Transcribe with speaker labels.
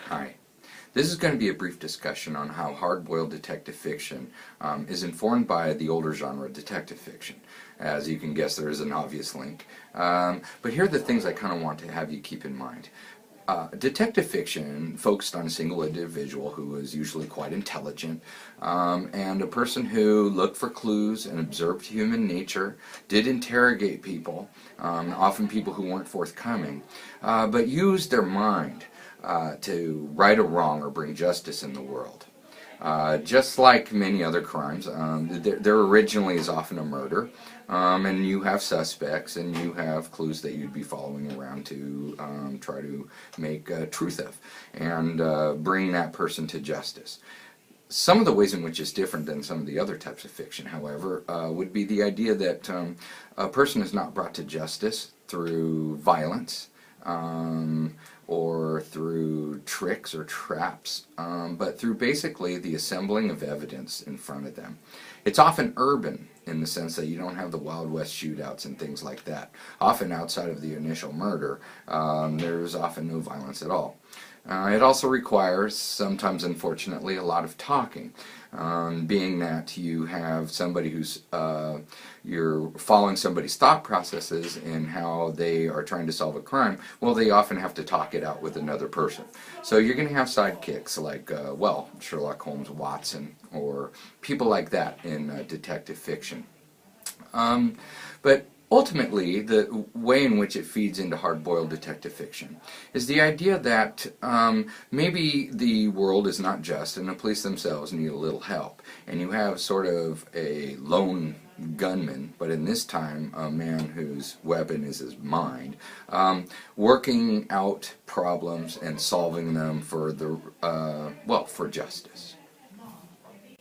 Speaker 1: Hi. This is going to be a brief discussion on how hard-boiled detective fiction is informed by the older genre detective fiction. As you can guess, there is an obvious link. But here are the things I kind of want to have you keep in mind. Detective fiction focused on a single individual who was usually quite intelligent and a person who looked for clues and observed human nature, did interrogate people, often people who weren't forthcoming, but used their mind to right a wrong or bring justice in the world. Just like many other crimes, there originally is often a murder, and you have suspects and you have clues that you'd be following around to try to make truth of and bring that person to justice. Some of the ways in which it's different than some of the other types of fiction, however, would be the idea that a person is not brought to justice through violence, or through tricks or traps, but through basically the assembling of evidence in front of them. It's often urban in the sense that you don't have the Wild West shootouts and things like that. Often outside of the initial murder, there's often no violence at all. It also requires, sometimes unfortunately, a lot of talking, being that you have somebody who's, you're following somebody's thought processes in how they are trying to solve a crime. Well, they often have to talk it out with another person. So you're going to have sidekicks like, well, Sherlock Holmes, Watson, or people like that in detective fiction. But ultimately, the way in which it feeds into hard-boiled detective fiction is the idea that maybe the world is not just and the police themselves need a little help. And you have sort of a lone gunman, but in this time a man whose weapon is his mind, working out problems and solving them for the, well, for justice.